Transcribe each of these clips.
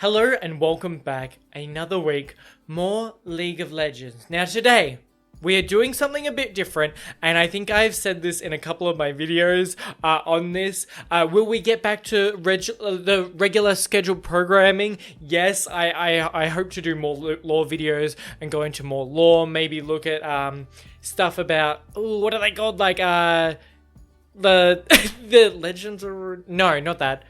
Hello and welcome back. Another week, more League of Legends. Now today, we are doing something a bit different, and I think I've said this in a couple of my videos on this. Will we get back to the regular scheduled programming? Yes, I hope to do more lore videos and go into more lore, maybe look at stuff about, what are they called? Like, the Legends of... No, not that.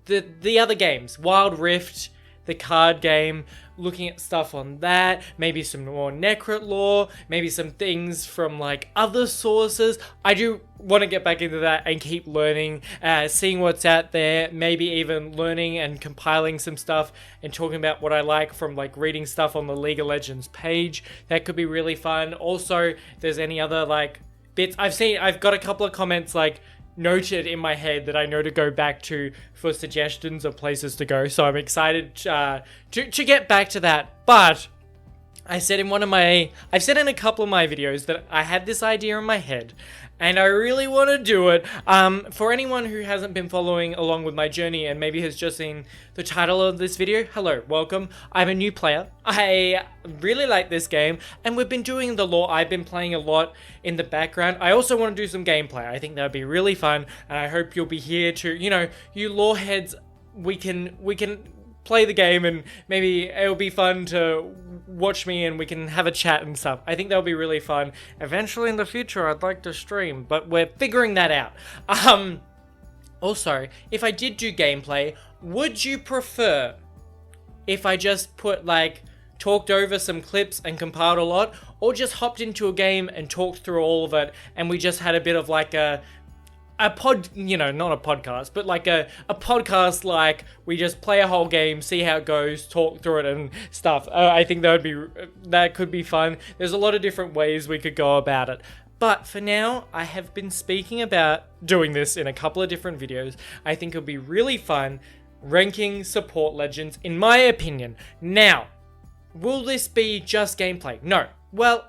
The other games. Wild Rift, the card game, looking at stuff on that, maybe some more Necrot lore, maybe some things from like other sources. I do want to get back into that and keep learning, seeing what's out there, maybe even learning and compiling some stuff and talking about what I like from like reading stuff on the League of Legends page. That could be really fun. Also, if there's any other like bits, I've got a couple of comments like noted in my head that I know to go back to for suggestions of places to go, so I'm excited to get back to that. But I've said in a couple of my videos that I had this idea in my head and I really want to do it. For anyone who hasn't been following along with my journey and maybe has just seen the title of this video, hello, welcome. I'm a new player. I really like this game and we've been doing the lore. I've been playing a lot in the background. I also want to do some gameplay. I think that would be really fun and I hope you'll be here to, you lore heads, we can play the game and maybe it'll be fun to watch me and we can have a chat and stuff. I think that'll be really fun. Eventually in the future I'd like to stream, but we're figuring that out. Also, if I did do gameplay, would you prefer if I just talked over some clips and compiled a lot, or just hopped into a game and talked through all of it and we just had a bit of like a pod, not a podcast, but like a podcast, like we just play a whole game, see how it goes, talk through it and stuff. I think that could be fun. There's a lot of different ways we could go about it. But for now, I have been speaking about doing this in a couple of different videos. I think it'll be really fun ranking support legends, in my opinion. Now, will this be just gameplay? No. Well,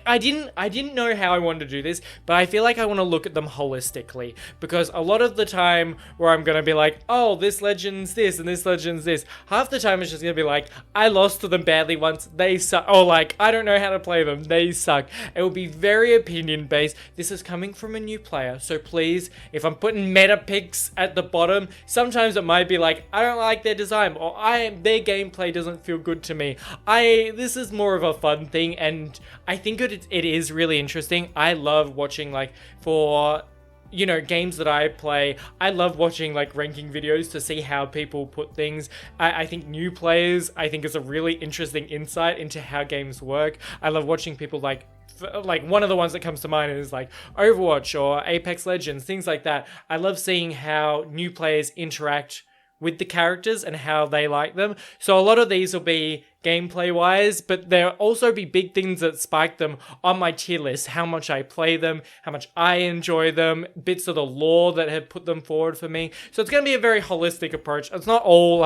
I didn't know how I wanted to do this, but I feel like I want to look at them holistically, because a lot of the time where I'm going to be like, oh, this legend's this and this legend's this, half the time it's just going to be like, I lost to them badly once, they suck, or like, I don't know how to play them, they suck. It will be very opinion based. This is coming from a new player, so please, if I'm putting meta picks at the bottom, sometimes it might be like, I don't like their design, or their gameplay doesn't feel good to me. This is more of a fun thing, and I think it is really interesting. I love watching, like, for, games that I play, I love watching, like, ranking videos to see how people put things. I think new players, I think it's a really interesting insight into how games work. I love watching people, like one of the ones that comes to mind is, like, Overwatch or Apex Legends, things like that. I love seeing how new players interact with the characters and how they like them. So a lot of these will be gameplay wise, but there'll also be big things that spike them on my tier list. How much I play them, how much I enjoy them, bits of the lore that have put them forward for me. So it's going to be a very holistic approach. It's not all,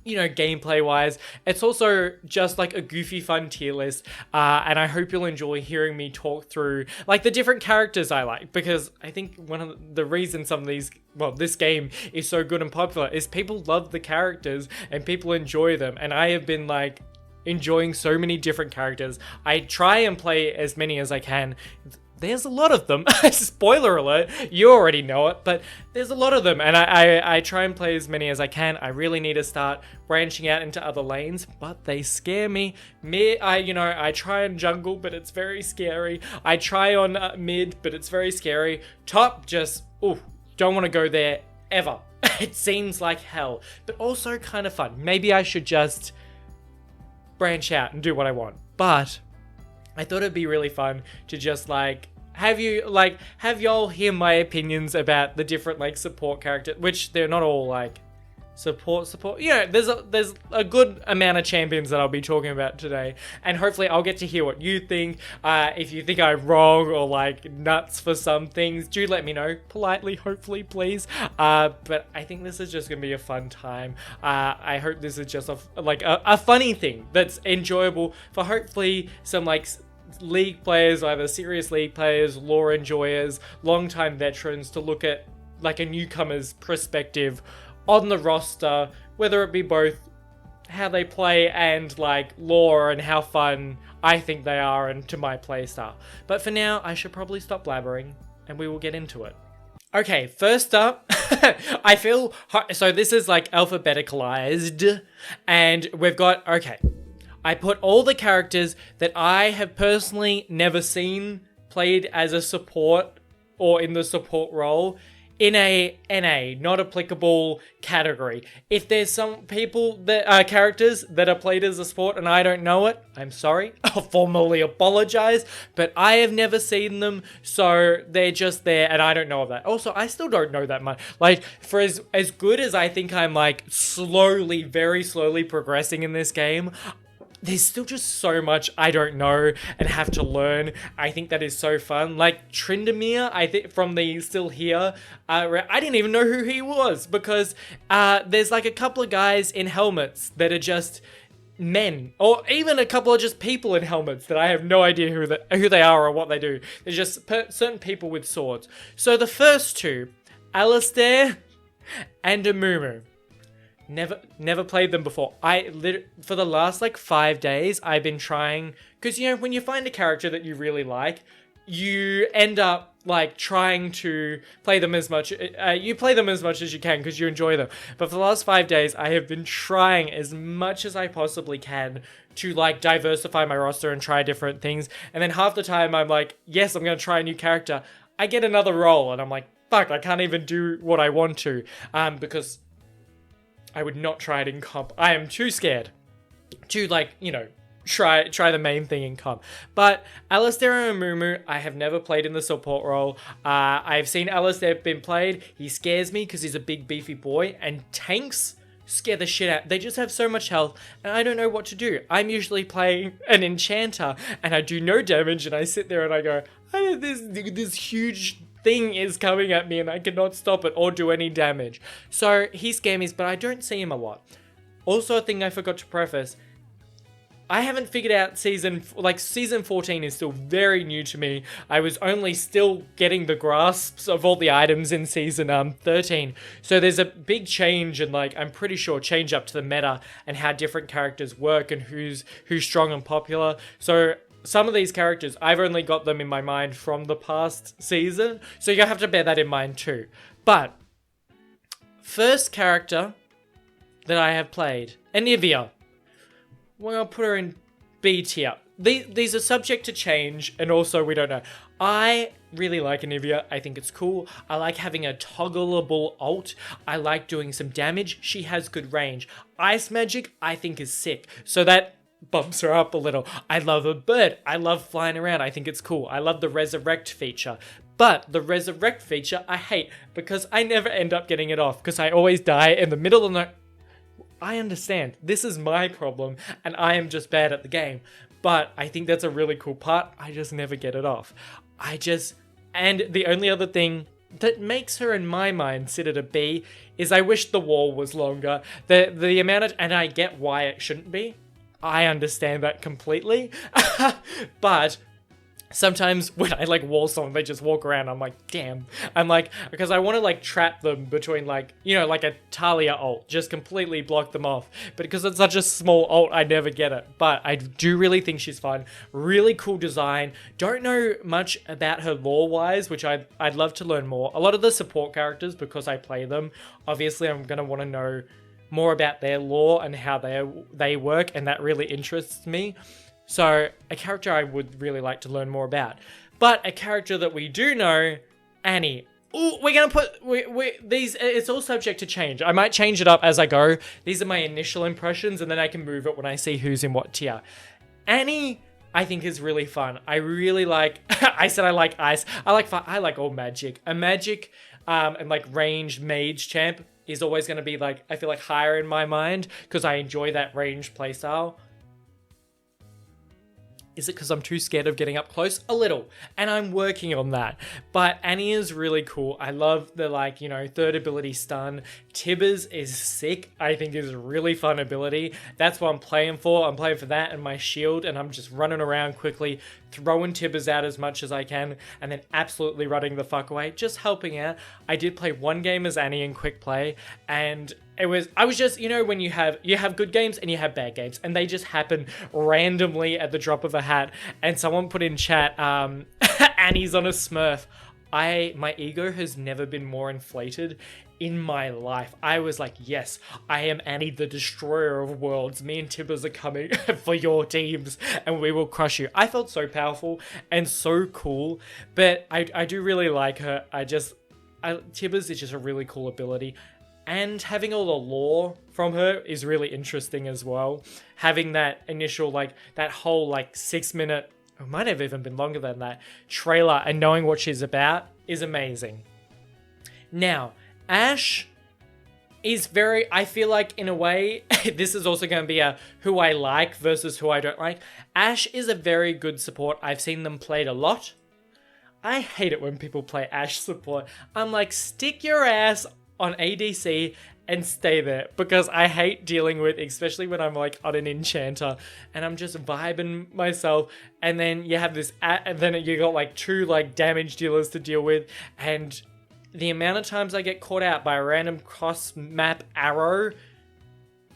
gameplay wise. It's also just like a goofy fun tier list. And I hope you'll enjoy hearing me talk through like the different characters I like, because I think one of the reasons this game is so good and popular is people love the characters and people enjoy them. And I have been like enjoying so many different characters. I try and play as many as I can. There's a lot of them. Spoiler alert, you already know it, but there's a lot of them, and I try and play as many as I can. I really need to start branching out into other lanes, but they scare me. I try and jungle, but it's very scary. I try on mid, but it's very scary. Top, don't want to go there ever. It seems like hell, but also kind of fun. Maybe I should just branch out and do what I want, but I thought it'd be really fun to just have y'all hear my opinions about the different support characters, which they're not all support. There's a good amount of champions that I'll be talking about today, and hopefully I'll get to hear what you think. If you think I'm wrong or nuts for some things, do let me know politely, hopefully, please. But I think this is just gonna be a fun time. I hope this is just a funny thing that's enjoyable for hopefully some League players, either serious League players, lore enjoyers, long-time veterans, to look at a newcomer's perspective on the roster, whether it be both how they play and like lore and how fun I think they are and to my playstyle. But for now, I should probably stop blabbering and we will get into it. Okay, first up, I feel, so this is like alphabeticalized, and we've got, okay, I put all the characters that I have personally never seen played as a support or in the support role in a NA, not applicable category. If there's some people that are characters that are played as a support and I don't know it, I'm sorry. I'll formally apologize, but I have never seen them, so they're just there and I don't know of that. Also, I still don't know that much. Like, for as good as I think I'm like slowly, very slowly progressing in this game, there's still just so much I don't know and have to learn. I think that is so fun. Like Tryndamere, I think from the Still Here, I didn't even know who he was because there's like a couple of guys in helmets that are just men, or even a couple of just people in helmets that I have no idea who they are or what they do. They're just certain people with swords. So the first two, Alistair and Amumu. Never played them before. For the last like 5 days, I've been trying, because you know, when you find a character that you really like, you end up like trying to play them as much, you play them as much as you can because you enjoy them. But for the last 5 days, I have been trying as much as I possibly can to like diversify my roster and try different things. And then half the time I'm like, yes, I'm going to try a new character. I get another role and I'm like, fuck, I can't even do what I want to, because I would not try it in comp. I am too scared to, like, you know, try the main thing in comp. But Alistair and Amumu, I have never played in the support role. I've seen Alistair been played. He scares me because he's a big beefy boy, and tanks scare the shit out. They just have so much health, and I don't know what to do. I'm usually playing an enchanter, and I do no damage, and I sit there and I go, this huge thing is coming at me and I cannot stop it or do any damage. So he scares me, but I don't see him a lot. Also, a thing I forgot to preface, I haven't figured out season 14 is still very new to me. I was only still getting the grasps of all the items in season 13. So there's a big change and like, I'm pretty sure change up to the meta and how different characters work and who's strong and popular. So some of these characters, I've only got them in my mind from the past season, so you have to bear that in mind too. But, first character that I have played, Anivia. Well, I'll put her in B tier. These are subject to change, and also we don't know. I really like Anivia. I think it's cool. I like having a toggleable ult. I like doing some damage. She has good range. Ice magic, I think, is sick. So that bumps her up a little. I love a bird. I love flying around. I think it's cool. I love the resurrect feature. But the resurrect feature I hate because I never end up getting it off because I always die in the middle of the night. I understand. This is my problem and I am just bad at the game. But I think that's a really cool part. I just never get it off. And the only other thing that makes her in my mind sit at a B is I wish the wall was longer. The amount of, and I get why it shouldn't be. I understand that completely, but sometimes when I like wall someone, they just walk around, I'm like, damn. I'm like, because I want to like trap them between like, you know, like a Talia ult, just completely block them off. But because it's such a small ult, I never get it. But I do really think she's fun. Really cool design. Don't know much about her lore-wise, which I'd love to learn more. A lot of the support characters, because I play them, obviously I'm going to want to know more about their lore and how they work, and that really interests me. So a character I would really like to learn more about. But a character that we do know, Annie. Ooh, we're gonna put these. It's all subject to change. I might change it up as I go. These are my initial impressions, and then I can move it when I see who's in what tier. Annie, I think, is really fun. I really like. I said I like ice. I like all magic. A magic and like ranged mage champ is always going to be like, I feel like higher in my mind because I enjoy that ranged playstyle. Is it because I'm too scared of getting up close? A little. And I'm working on that. But Annie is really cool. I love the, like, you know, third ability stun. Tibbers is sick. I think is a really fun ability. That's what I'm playing for. I'm playing for that and my shield. And I'm just running around quickly, throwing Tibbers out as much as I can. And then absolutely running the fuck away. Just helping out. I did play one game as Annie in quick play. And I was just, you know, when you have good games and you have bad games, and they just happen randomly at the drop of a hat. And someone put in chat, Annie's on a Smurf. My ego has never been more inflated in my life. I was like, yes, I am Annie, the destroyer of worlds. Me and Tibbers are coming for your teams and we will crush you. I felt so powerful and so cool, but I do really like her. Tibbers is just a really cool ability. And having all the lore from her is really interesting as well. Having that initial, like, that whole, like, 6-minute, it might have even been longer than that, trailer and knowing what she's about is amazing. Now, Ashe is very, I feel like, in a way, this is also going to be a who I like versus who I don't like. Ashe is a very good support. I've seen them played a lot. I hate it when people play Ashe support. I'm like, stick your ass on ADC and stay there, because I hate dealing with, especially when I'm like on an enchanter and I'm just vibing myself, and then you have this and then you got like 2 like damage dealers to deal with, and the amount of times I get caught out by a random cross map arrow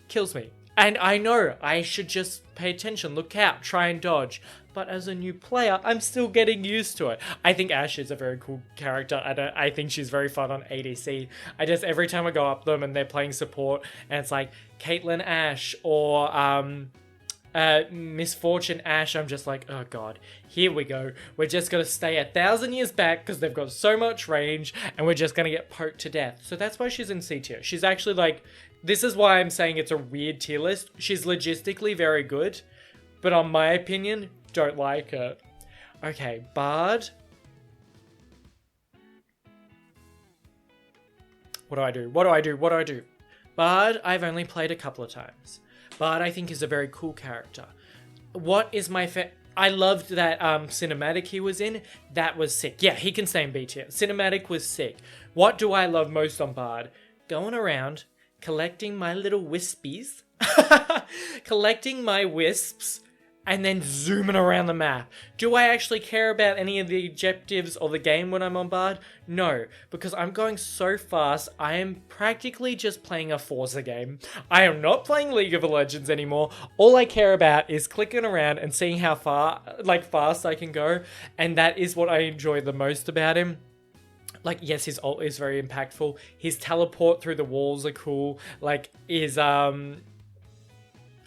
kills me. And I know I should just pay attention, look out, try and dodge. But as a new player, I'm still getting used to it. I think Ashe is a very cool character, and I think she's very fun on ADC. Every time I go up them and they're playing support, and it's like Caitlyn Ashe or Misfortune Ashe, I'm just like, oh god, here we go. We're just gonna stay 1,000 years back because they've got so much range, and we're just gonna get poked to death. So that's why she's in C tier. She's actually like, this is why I'm saying it's a weird tier list. She's logistically very good, but on my opinion, don't like her. Okay, Bard. What do I do? Bard, I've only played a couple of times. Bard, I think, is a very cool character. What is my I loved that cinematic he was in. That was sick. Yeah, he can stay in B tier. Cinematic was sick. What do I love most on Bard? Going around, collecting my little wispies. Collecting my wisps. And then zooming around the map. Do I actually care about any of the objectives or the game when I'm on Bard? No, because I'm going so fast, I am practically just playing a Forza game. I am not playing League of Legends anymore. All I care about is clicking around and seeing how fast I can go, and that is what I enjoy the most about him. Like, yes, his ult is very impactful. His teleport through the walls are cool. Like, his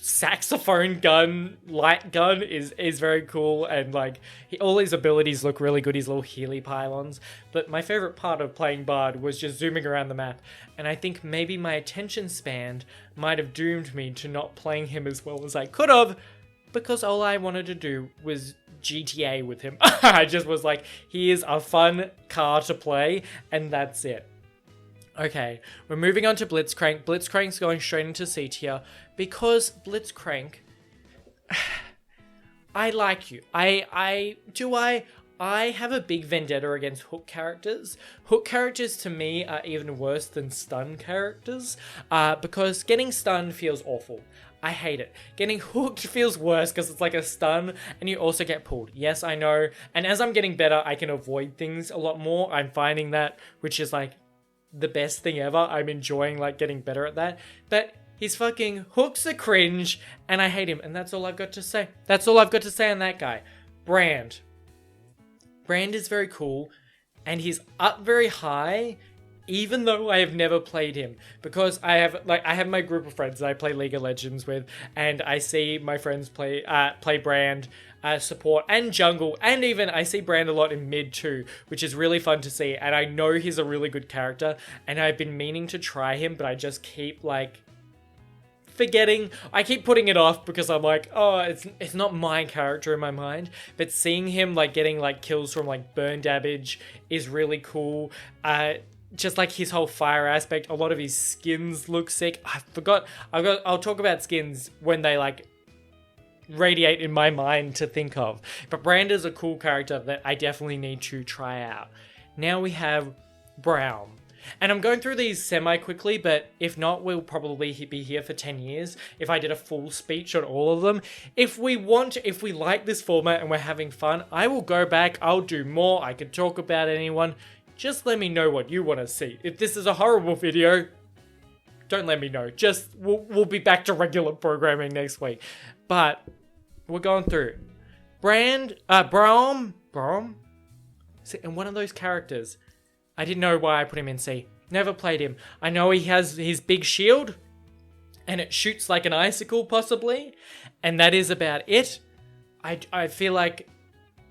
saxophone gun, light gun is very cool, and like all his abilities look really good, his little Healy pylons. But my favorite part of playing Bard was just zooming around the map, and I think maybe my attention span might have doomed me to not playing him as well as I could have, because all I wanted to do was GTA with him. I just was like, he is a fun car to play, and that's it. Okay, we're moving on to Blitzcrank. Blitzcrank's going straight into C tier because Blitzcrank, I like you. I have a big vendetta against hook characters. Hook characters to me are even worse than stun characters because getting stunned feels awful. I hate it. Getting hooked feels worse because it's like a stun and you also get pulled. Yes, I know. And as I'm getting better, I can avoid things a lot more. I'm finding that, which is like the best thing ever. I'm enjoying like getting better at that. But his fucking hooks are cringe and I hate him. And that's all I've got to say. That's all I've got to say on that guy. Brand. Brand is very cool and he's up very high, even though I have never played him, because I have my group of friends that I play League of Legends with, and I see my friends play Brand, support and jungle, and even I see Brand a lot in mid too, which is really fun to see, and I know he's a really good character, and I've been meaning to try him, but I just keep like forgetting. I keep putting it off because I'm like, oh, it's not my character in my mind. But seeing him like getting like kills from like burn damage is really cool. Just like his whole fire aspect, a lot of his skins look sick. I'll talk about skins when they like radiate in my mind to think of. But Brand is a cool character that I definitely need to try out. Now we have Brown. And I'm going through these semi-quickly, but if not, we'll probably be here for 10 years if I did a full speech on all of them. If we like this format and we're having fun, I will go back, I'll do more, I can talk about anyone. Just let me know what you want to see. If this is a horrible video, don't let me know. Just, we'll be back to regular programming next week. But, we're going through. Braum? See, and one of those characters, I didn't know why I put him in C. Never played him. I know he has his big shield, and it shoots like an icicle, possibly, and that is about it. I feel like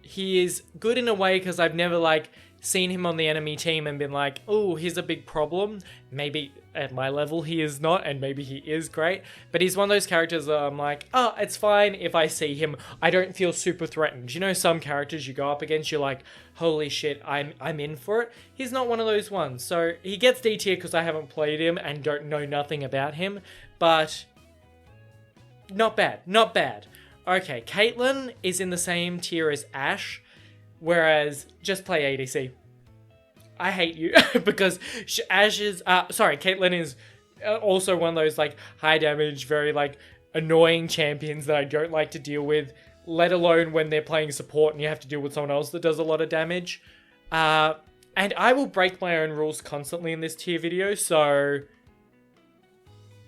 he is good in a way because I've never, like, seen him on the enemy team and been like, oh, he's a big problem. Maybe at my level he is not, and maybe he is great. But he's one of those characters that I'm like, oh, it's fine if I see him. I don't feel super threatened. You know, some characters you go up against, you're like, holy shit, I'm in for it. He's not one of those ones. So he gets D tier because I haven't played him and don't know nothing about him. But not bad, not bad. Okay, Caitlyn is in the same tier as Ashe. Whereas, just play ADC. I hate you because Caitlyn is also one of those like high damage, very like annoying champions that I don't like to deal with, let alone when they're playing support and you have to deal with someone else that does a lot of damage. And I will break my own rules constantly in this tier video, so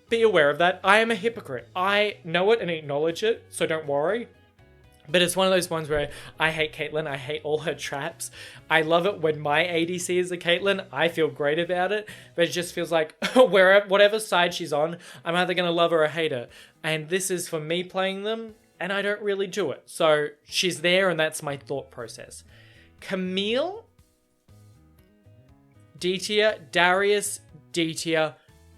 be aware of that. I am a hypocrite. I know it and acknowledge it, so don't worry. But it's one of those ones where I hate Caitlyn, I hate all her traps. I love it when my ADC is a Caitlyn, I feel great about it, but it just feels like whatever side she's on, I'm either going to love her or hate her. And this is for me playing them, and I don't really do it. So she's there, and that's my thought process. Camille, D tier, Darius, D tier,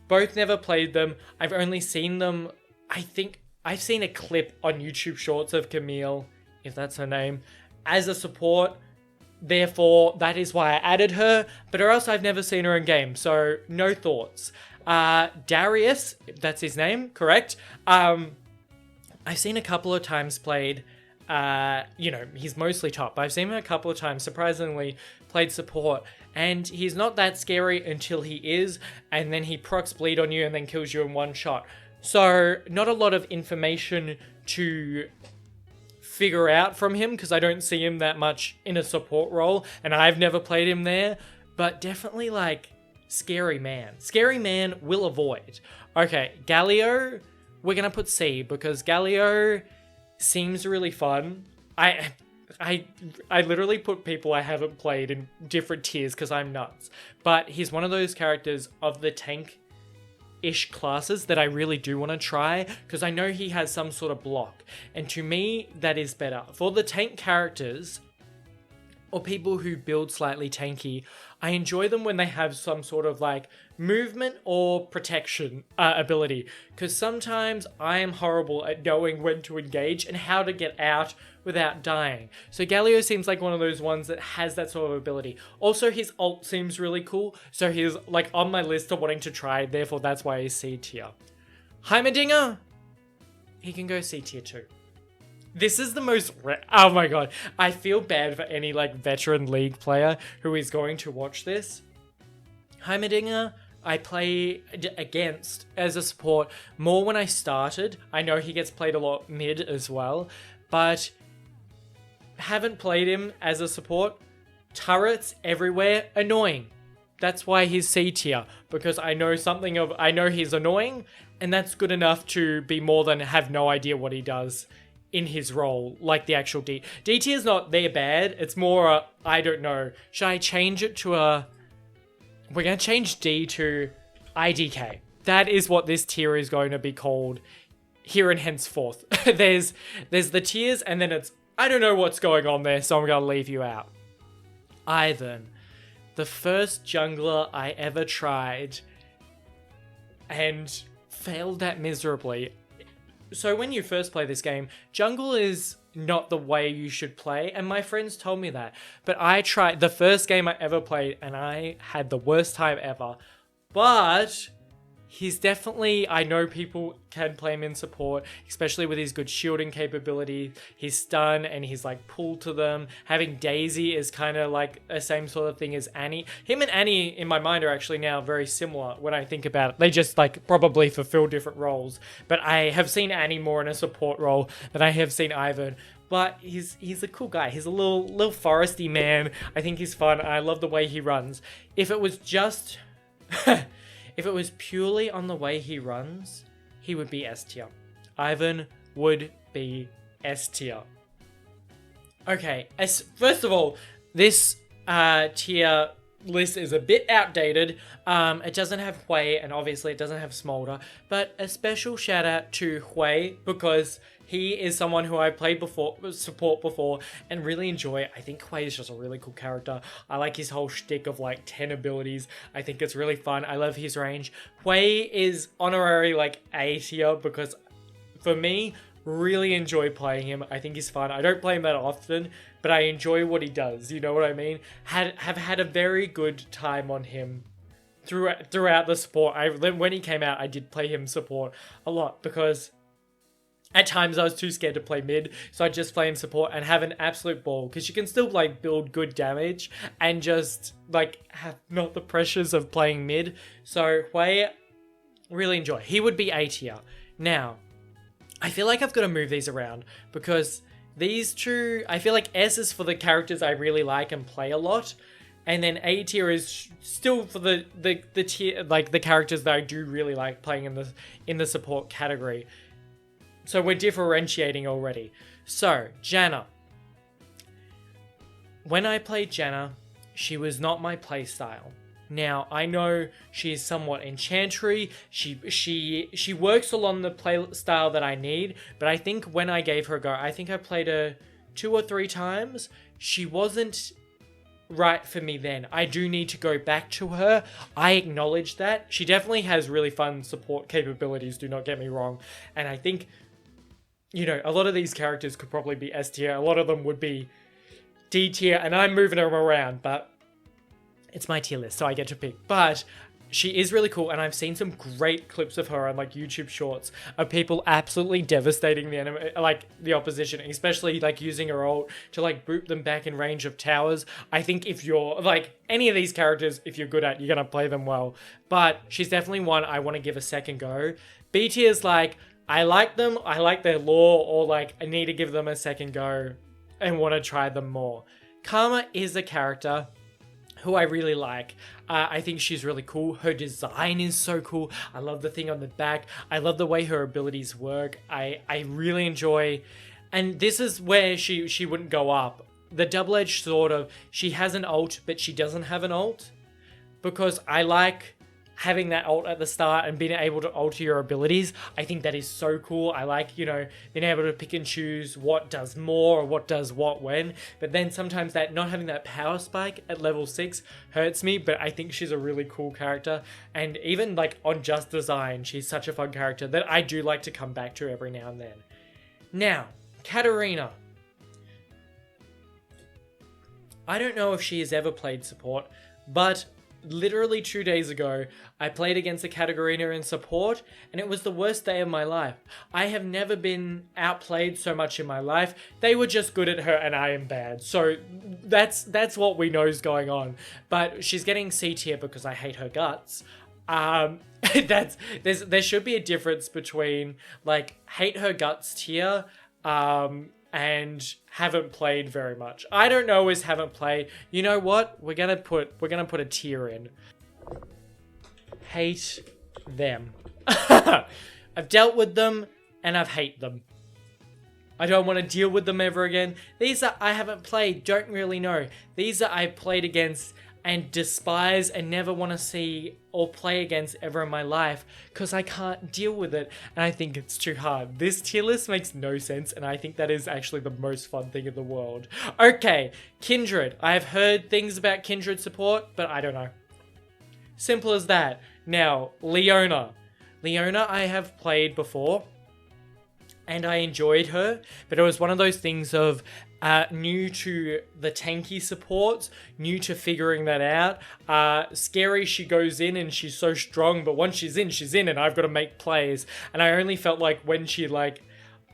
both never played them. I've only seen them, I think, I've seen a clip on YouTube Shorts of Camille, if that's her name, as a support. Therefore, that is why I added her. But or else I've never seen her in game, so no thoughts. Darius, that's his name, correct? I've seen a couple of times played. You know, he's mostly top, but I've seen him a couple of times, surprisingly, played support. And he's not that scary until he is, and then he procs bleed on you and then kills you in one shot. So, not a lot of information to figure out from him, because I don't see him that much in a support role, and I've never played him there, but definitely, like, scary man. Scary man will avoid. Okay, Galio, we're gonna put C, because Galio seems really fun. I literally put people I haven't played in different tiers, because I'm nuts. But he's one of those characters of the tank ish classes that I really do want to try, because I know he has some sort of block, and to me that is better. For the tank characters or people who build slightly tanky, I enjoy them when they have some sort of like movement or protection ability, because sometimes I am horrible at knowing when to engage and how to get out without dying. So Galio seems like one of those ones that has that sort of ability. Also, his ult seems really cool, so he's like on my list of wanting to try, therefore that's why he's C tier. Heimerdinger, he can go C tier too. This is the most oh my god, I feel bad for any like veteran League player who is going to watch this. Heimerdinger, I play against as a support more when I started. I know he gets played a lot mid as well, but haven't played him as a support. Turrets everywhere, annoying. That's why he's C tier, because I know he's annoying, and that's good enough to be more than have no idea what he does in his role, like the actual D. D tier is not their bad, it's more I don't know. Should I change it to we're going to change D to IDK. That is what this tier is going to be called here and henceforth. There's the tiers, and then it's, I don't know what's going on there, so I'm going to leave you out. Ivern, the first jungler I ever tried and failed at miserably. So when you first play this game, jungle is not the way you should play, and my friends told me that. But I tried the first game I ever played, and I had the worst time ever. But he's definitely, I know people can play him in support, especially with his good shielding capability, his stun, and his like pull to them. Having Daisy is kind of like the same sort of thing as Annie. Him and Annie, in my mind, are actually now very similar when I think about it. They just like probably fulfill different roles. But I have seen Annie more in a support role than I have seen Ivan. But he's a cool guy. He's a little foresty man. I think he's fun. I love the way he runs. If it was just... if it was purely on the way he runs, he would be S tier. Ivan would be S tier. Okay, first of all, this tier list is a bit outdated. It doesn't have Hui, and obviously it doesn't have Smolder, but a special shout out to Hui, because he is someone who I played support before and really enjoy. I think Hui is just a really cool character. I like his whole shtick of like 10 abilities. I think it's really fun. I love his range. Hui is honorary like A tier because for me, really enjoy playing him. I think he's fun. I don't play him that often, but I enjoy what he does. You know what I mean? Have had a very good time on him throughout the support. When he came out, I did play him support a lot because at times I was too scared to play mid, so I'd just play him support and have an absolute ball, because you can still like build good damage and just like have not the pressures of playing mid. So Hui, really enjoy. He would be A tier. Now, I feel like I've got to move these around because these two, I feel like S is for the characters I really like and play a lot, and then A tier is still for the tier, like the characters that I do really like playing in the support category. So we're differentiating already. So, Janna. When I played Janna, she was not my playstyle. Now, I know she's somewhat enchantery. She works along the play style that I need, but I think when I gave her a go, I think I played her 2 or 3 times. She wasn't right for me then. I do need to go back to her. I acknowledge that. She definitely has really fun support capabilities, do not get me wrong. And I think, you know, a lot of these characters could probably be S tier. A lot of them would be D tier, and I'm moving them around, but it's my tier list, so I get to pick. But she is really cool, and I've seen some great clips of her on like YouTube shorts of people absolutely devastating the enemy, like the opposition, especially like using her ult to like boot them back in range of towers. I think if you're like any of these characters, if you're good at, you're gonna play them well. But she's definitely one I want to give a second go. B tier is like, I like them, I like their lore, or like I need to give them a second go and want to try them more. Karma is a character who I really like. I think she's really cool. Her design is so cool. I love the thing on the back. I love the way her abilities work. I really enjoy, and this is where she wouldn't go up. The double-edged sword of, she has an ult, but she doesn't have an ult, because I like having that ult at the start and being able to alter your abilities. I think that is so cool. I like, you know, being able to pick and choose what does more or what does what when. But then sometimes that not having that power spike at level 6 hurts me, but I think she's a really cool character. And even like on Just Design, she's such a fun character that I do like to come back to every now and then. Now, Katarina. I don't know if she has ever played support, but literally 2 days ago, I played against a Katarina in support, and it was the worst day of my life. I have never been outplayed so much in my life. They were just good at her, and I am bad. So that's what we know is going on. But she's getting C tier because I hate her guts. There should be a difference between like hate her guts tier, and haven't played very much. I don't know is haven't played. You know what? We're gonna put a tier in. Hate them. I've dealt with them and I've hate them. I don't want to deal with them ever again. These are I haven't played, don't really know. These are I played against and despise and never want to see or play against ever in my life because I can't deal with it and I think it's too hard. This tier list makes no sense and I think that is actually the most fun thing in the world. Okay, Kindred. I have heard things about Kindred support, but I don't know. Simple as that. Now, Leona. Leona I have played before and I enjoyed her, but it was one of those things of new to the tanky supports, new to figuring that out. Scary, she goes in and she's so strong, but once she's in and I've got to make plays. And I only felt like when she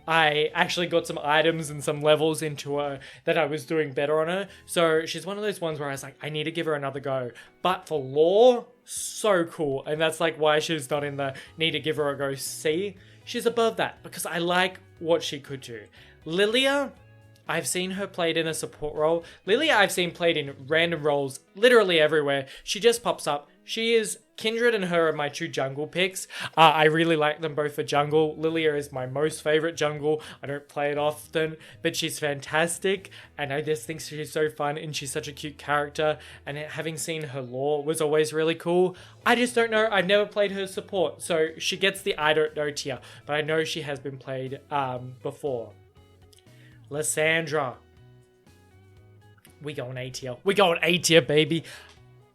I actually got some items and some levels into her that I was doing better on her. So she's one of those ones where I was like, I need to give her another go. But for lore, so cool. And that's like why she's not in the need to give her a go C. She's above that because I like what she could do. Lilia, I've seen her played in a support role. Lilia I've seen played in random roles literally everywhere. She just pops up. She is Kindred and her are my two jungle picks. I really like them both for jungle. Lilia is my most favorite jungle. I don't play it often, but she's fantastic. And I just think she's so fun and she's such a cute character. And having seen her lore was always really cool. I just don't know. I've never played her support. So she gets the I don't know tier. But I know she has been played before. Lysandra. We going A tier. We going A tier, baby.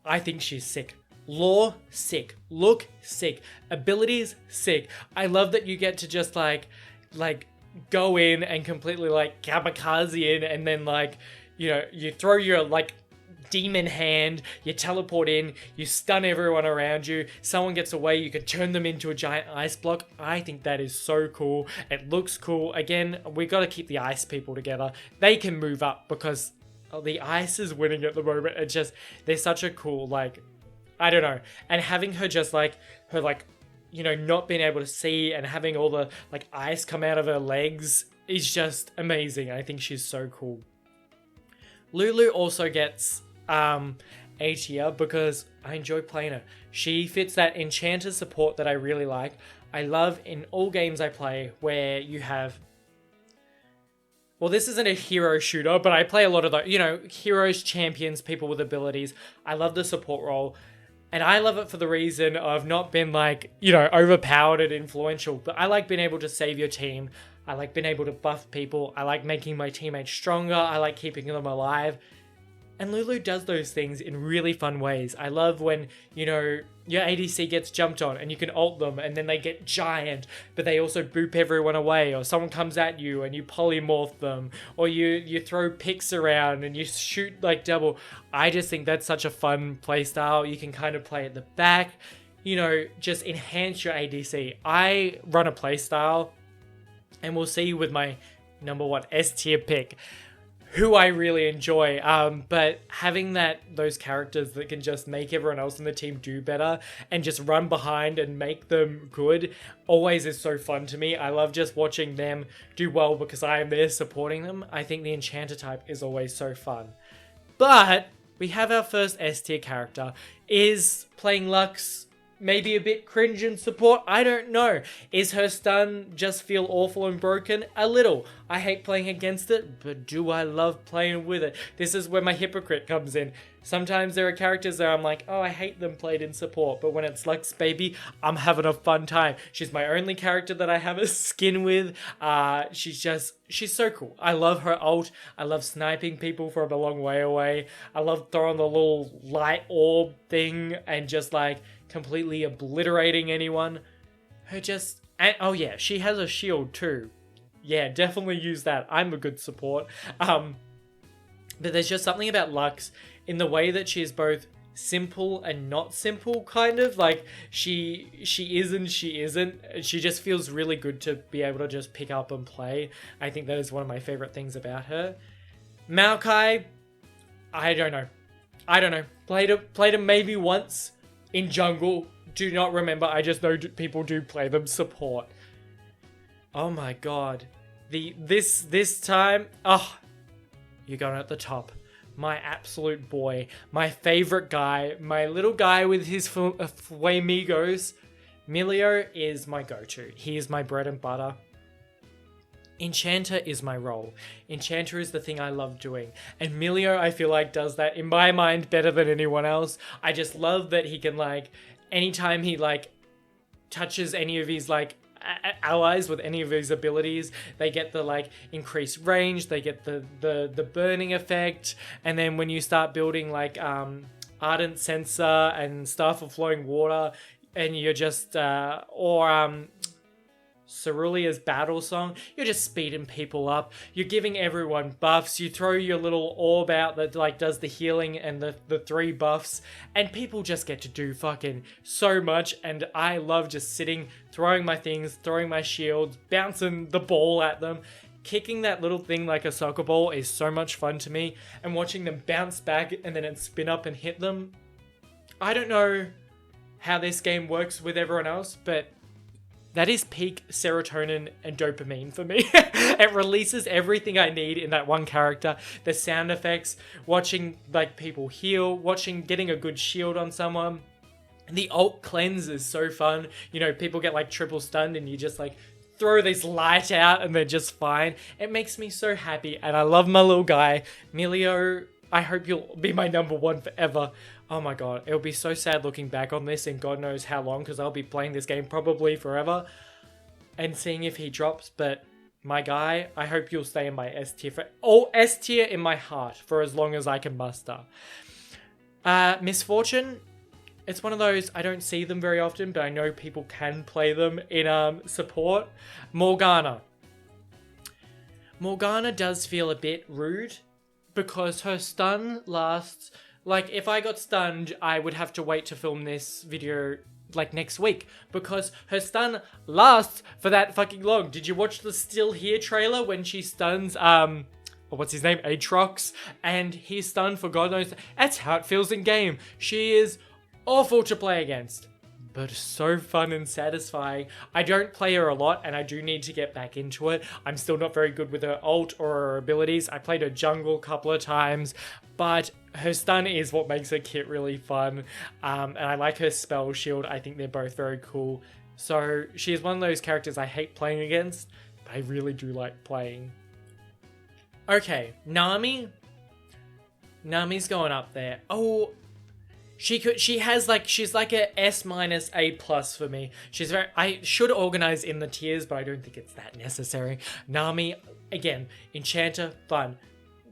I think she's sick. Lore, sick. Look, sick. Abilities, sick. I love that you get to just like go in and completely kamikaze in and then you throw your demon hand, you teleport in, you stun everyone around you, someone gets away, you can turn them into a giant ice block. I think that is so cool. It looks cool. Again, we got to keep the ice people together. They can move up because the ice is winning at the moment. It's just, they're such a cool, I don't know. And having her just not being able to see and having all the ice come out of her legs is just amazing. I think she's so cool. Lulu also gets A tier because I enjoy playing her. She fits that enchanter support that I really like. I love in all games I play where you have, well, this isn't a hero shooter, but I play a lot of the, heroes, champions, people with abilities. I love the support role. And I love it for the reason of not being overpowered and influential, but I like being able to save your team. I like being able to buff people. I like making my teammates stronger. I like keeping them alive. And Lulu does those things in really fun ways. I love when, your ADC gets jumped on and you can ult them and then they get giant, but they also boop everyone away, or someone comes at you and you polymorph them, or you throw picks around and you shoot double. I just think that's such a fun playstyle. You can kind of play at the back, just enhance your ADC. I run a playstyle, and we'll see with my number one S tier pick who I really enjoy, but having those characters that can just make everyone else in the team do better and just run behind and make them good always is so fun to me. I love just watching them do well because I am there supporting them. I think the Enchanter type is always so fun. But we have our first S tier character. Is playing Lux maybe a bit cringe in support? I don't know. Is her stun just feel awful and broken? A little. I hate playing against it, but do I love playing with it? This is where my hypocrite comes in. Sometimes there are characters that I'm like, oh, I hate them played in support, but when it's Lux, baby, I'm having a fun time. She's my only character that I have a skin with. She's so cool. I love her ult. I love sniping people from a long way away. I love throwing the little light orb thing and just completely obliterating anyone. Oh yeah, she has a shield too. Yeah, definitely use that. I'm a good support. But there's just something about Lux in the way that she is both simple and not simple, kind of. She is and she isn't. She just feels really good to be able to just pick up and play. I think that is one of my favorite things about her. Maokai, I don't know. Played him maybe once in jungle. Do not remember. I just know people do play them support. Oh my god. This time, you're going at the top. My absolute boy, my favorite guy, my little guy with his flamigos. Milio is my go-to. He is my bread and butter. Enchanter is my role. Enchanter is the thing I love doing. And Milio, I feel like, does that, in my mind, better than anyone else. I just love that he can, anytime he, touches any of his, allies with any of his abilities, they get the, increased range, they get the burning effect, and then when you start building, Ardent Sensor and Staff of Flowing Water, and you're just, Cerulea's battle song, you're just speeding people up. You're giving everyone buffs. You throw your little orb out that like does the healing and the 3 buffs, and people just get to do fucking so much. And I love just sitting, throwing my things, throwing my shields, bouncing the ball at them. Kicking that little thing like a soccer ball is so much fun to me, and watching them bounce back and then it spin up and hit them. I don't know how this game works with everyone else, but that is peak serotonin and dopamine for me. It releases everything I need in that one character. The sound effects, watching like people heal, getting a good shield on someone. The ult cleanse is so fun. You know, people get like triple stunned and you just like throw this light out and they're just fine. It makes me so happy, and I love my little guy. Emilio, I hope you'll be my number 1 forever. Oh my god, it'll be so sad looking back on this in God knows how long, because I'll be playing this game probably forever and seeing if he drops. But my guy, I hope you'll stay in my S tier S tier in my heart for as long as I can muster. Misfortune, it's one of those, I don't see them very often, but I know people can play them in support. Morgana. Morgana does feel a bit rude because her stun lasts, like if I got stunned, I would have to wait to film this video like next week because her stun lasts for that fucking long. Did you watch the Still Here trailer when she stuns, what's his name? Aatrox, and he's stunned for God knows. That's how it feels in game. She is awful to play against, but so fun and satisfying. I don't play her a lot, and I do need to get back into it. I'm still not very good with her ult or her abilities. I played her jungle a couple of times, but her stun is what makes her kit really fun. And I like her spell shield. I think they're both very cool. So she's one of those characters I hate playing against, but I really do like playing. Okay, Nami. Nami's going up there. Oh, she's like a S minus A plus for me. I should organize in the tiers, but I don't think it's that necessary. Nami, again, enchanter, fun.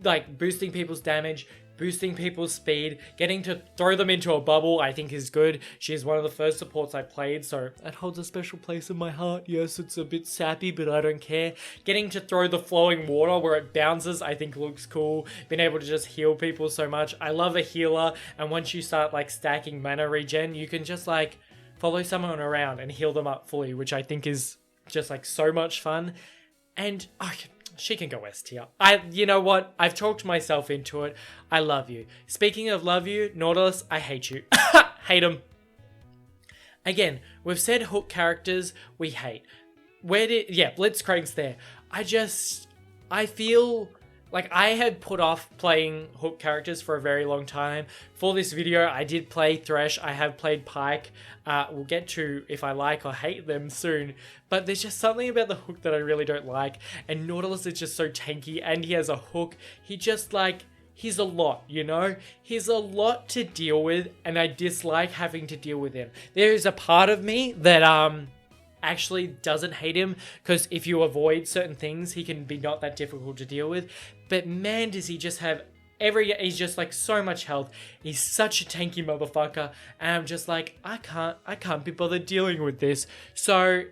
Like boosting people's damage, boosting people's speed, getting to throw them into a bubble, I think is good. She's one of the first supports I played, so that holds a special place in my heart. Yes, it's a bit sappy, but I don't care. Getting to throw the flowing water where it bounces, I think looks cool. Being able to just heal people so much. I love a healer, and once you start like stacking mana regen, you can just like follow someone around and heal them up fully, which I think is just like so much fun. And she can go S tier. You know what? I've talked myself into it. I love you. Speaking of love you, Nautilus, I hate you. Hate him. Again, we've said hook characters we hate. Blitzcrank's there. I feel like I had put off playing hook characters for a very long time. For this video, I did play Thresh. I have played Pyke. We'll get to if I like or hate them soon. But there's just something about the hook that I really don't like. And Nautilus is just so tanky, and he has a hook. He's a lot, you know? He's a lot to deal with, and I dislike having to deal with him. There is a part of me that actually doesn't hate him, because if you avoid certain things, he can be not that difficult to deal with. But man, does he just have he's just like so much health. He's such a tanky motherfucker, and I'm just like, I can't be bothered dealing with this. So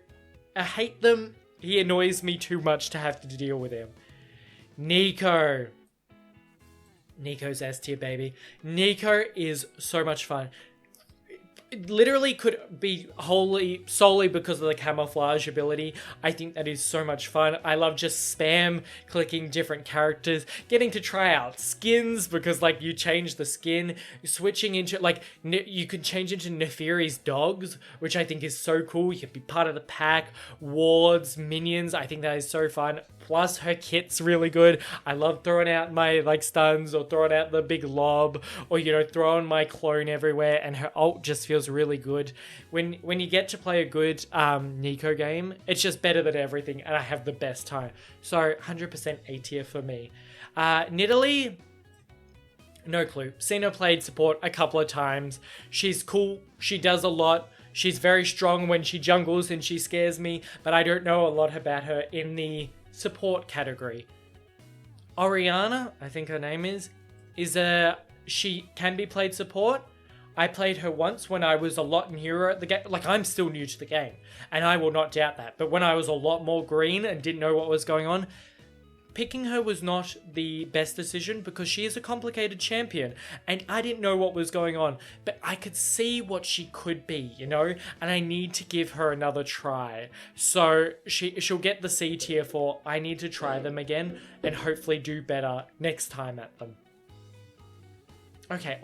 I hate them. He annoys me too much to have to deal with him. Nico. Nico's S tier, baby. Nico is so much fun. It literally could be solely because of the camouflage ability. I think that is so much fun. I love just spam clicking different characters, getting to try out skins because like you change the skin, switching into like you can change into Neferi's dogs, which I think is so cool. You can be part of the pack, wards, minions. I think that is so fun. Plus her kit's really good. I love throwing out my like stuns or throwing out the big lob or, you know, throwing my clone everywhere, and her ult just feels really good. When you get to play a good Nico game, it's just better than everything, and I have the best time. So 100% A tier for me. Nidalee, no clue. Seen her played support a couple of times. She's cool. She does a lot. She's very strong when she jungles and she scares me, but I don't know a lot about her in the support category. Orianna, I think her name is she can be played support. I played her once when I was a lot newer at the game. Like, I'm still new to the game, and I will not doubt that. But when I was a lot more green and didn't know what was going on, picking her was not the best decision because she is a complicated champion and I didn't know what was going on, but I could see what she could be, you know, and I need to give her another try. So she'll get the C tier for I need to try them again and hopefully do better next time at them. Okay,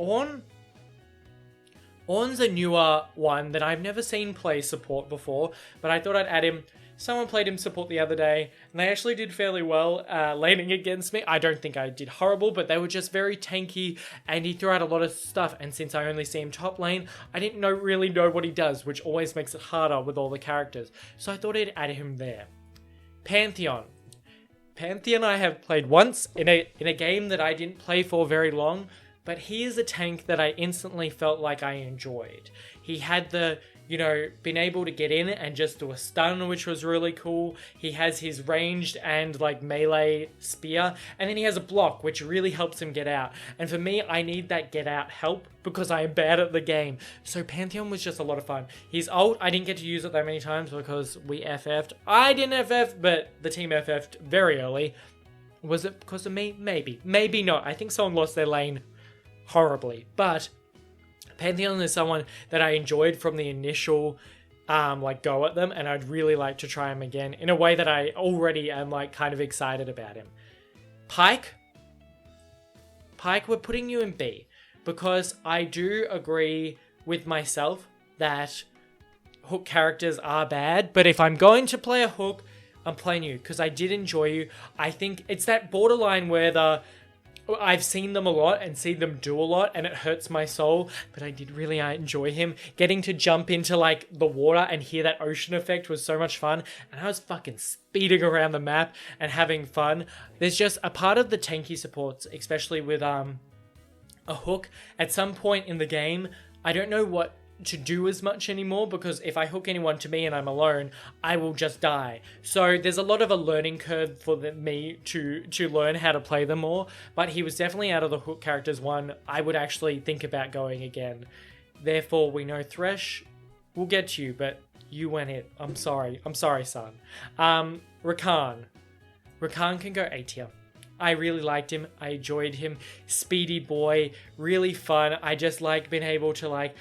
Ornn's a newer one that I've never seen play support before, but I thought I'd add him. Someone played him support the other day, and they actually did fairly well laning against me. I don't think I did horrible, but they were just very tanky, and he threw out a lot of stuff, and since I only see him top lane, I didn't really know what he does, which always makes it harder with all the characters. So I thought I'd add him there. Pantheon. Pantheon I have played once in a game that I didn't play for very long, but he is a tank that I instantly felt like I enjoyed. He had the, you know, been able to get in and just do a stun, which was really cool. He has his ranged and like melee spear, and then he has a block, which really helps him get out. And for me, I need that get out help because I am bad at the game. So Pantheon was just a lot of fun. His ult, I didn't get to use it that many times because we FF'd. I didn't FF, but the team FF'd very early. Was it because of me? Maybe. Maybe not. I think someone lost their lane horribly, but Pantheon is someone that I enjoyed from the initial like go at them, and I'd really like to try him again in a way that I already am like kind of excited about him. Pyke, we're putting you in B because I do agree with myself that hook characters are bad, but if I'm going to play a hook, I'm playing you because I did enjoy you. I think it's that borderline where I've seen them a lot and seen them do a lot and it hurts my soul, but I did really enjoy him. Getting to jump into like the water and hear that ocean effect was so much fun, and I was fucking speeding around the map and having fun. There's just a part of the tanky supports, especially with a hook, at some point in the game, I don't know what to do as much anymore because if I hook anyone to me and I'm alone, I will just die. So there's a lot of a learning curve for me to learn how to play them more, but he was definitely out of the hook characters one I would actually think about going again. Therefore, we know Thresh, we'll get to you, but you went it. I'm sorry, son. Rakan can go A tier. I really liked him. I enjoyed him. Speedy boy, really fun. I just like being able to like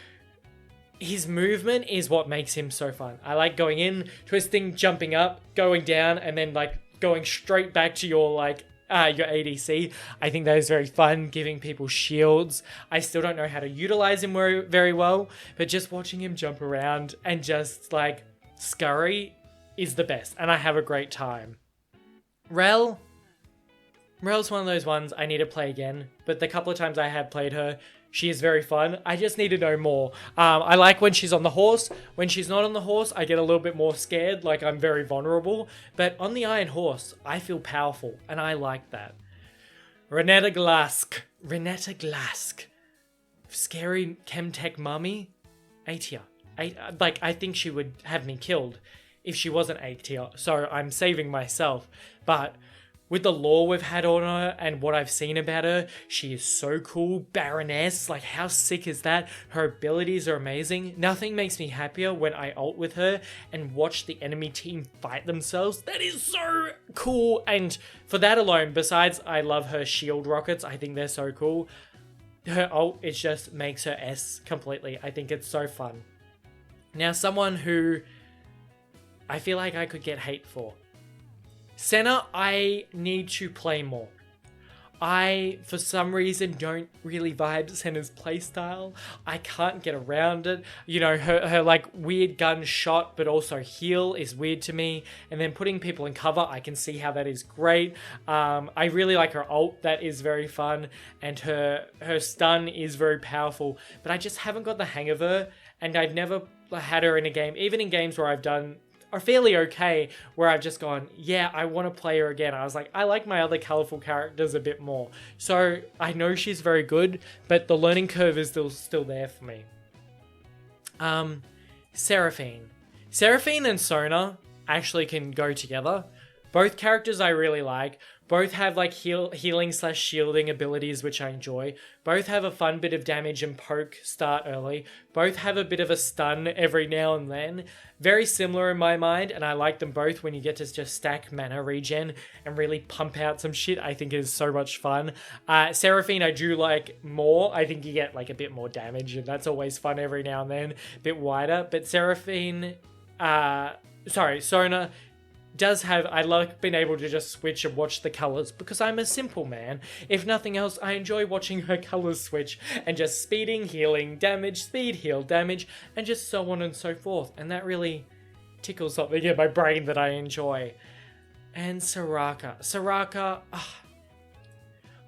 his movement is what makes him so fun. I like going in, twisting, jumping up, going down, and then like going straight back to your like your ADC. I think that is very fun, giving people shields. I still don't know how to utilize him very well, but just watching him jump around and just like scurry is the best, and I have a great time. Rel's one of those ones I need to play again, but the couple of times I have played her, she is very fun. I just need to know more. I like when she's on the horse. When she's not on the horse, I get a little bit more scared, like I'm very vulnerable. But on the Iron Horse, I feel powerful, and I like that. Renata Glask. Scary Chemtech mummy. A tier. I think she would have me killed if she wasn't A tier, so I'm saving myself. But with the lore we've had on her and what I've seen about her, she is so cool. Baroness, like how sick is that? Her abilities are amazing. Nothing makes me happier when I ult with her and watch the enemy team fight themselves. That is so cool. And for that alone, besides I love her shield rockets, I think they're so cool. Her ult, it just makes her S completely. I think it's so fun. Now, someone who I feel like I could get hate for. Senna, I need to play more. I, for some reason, don't really vibe Senna's playstyle. I can't get around it. You know, her like weird gun shot, but also heal is weird to me. And then putting people in cover, I can see how that is great. I really like her ult, that is very fun. And her stun is very powerful. But I just haven't got the hang of her. And I've never had her in a game, even in games where I've done are fairly okay, where I've just gone, yeah, I want to play her again. I was like, I like my other colorful characters a bit more. So I know she's very good, but the learning curve is still there for me. Seraphine and Sona actually can go together Both characters I really like. Both have like healing / shielding abilities, which I enjoy. Both have a fun bit of damage and poke start early. Both have a bit of a stun every now and then. Very similar in my mind, and I like them both when you get to just stack mana regen and really pump out some shit. I think it is so much fun. Seraphine I do like more. I think you get like a bit more damage, and that's always fun every now and then. A bit wider, but Seraphine... Sona does have, I like being able to just switch and watch the colors because I'm a simple man. If nothing else, I enjoy watching her colors switch and just speeding, healing, damage, speed, heal, damage, and just so on and so forth. And that really tickles something in my brain that I enjoy. And Soraka,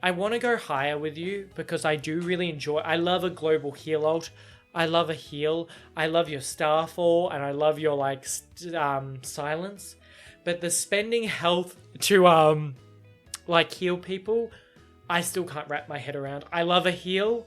I want to go higher with you because I do really enjoy, I love a global heal ult. I love a heal. I love your Starfall, and I love your like silence. But the spending health to like heal people, I still can't wrap my head around. I love a heal,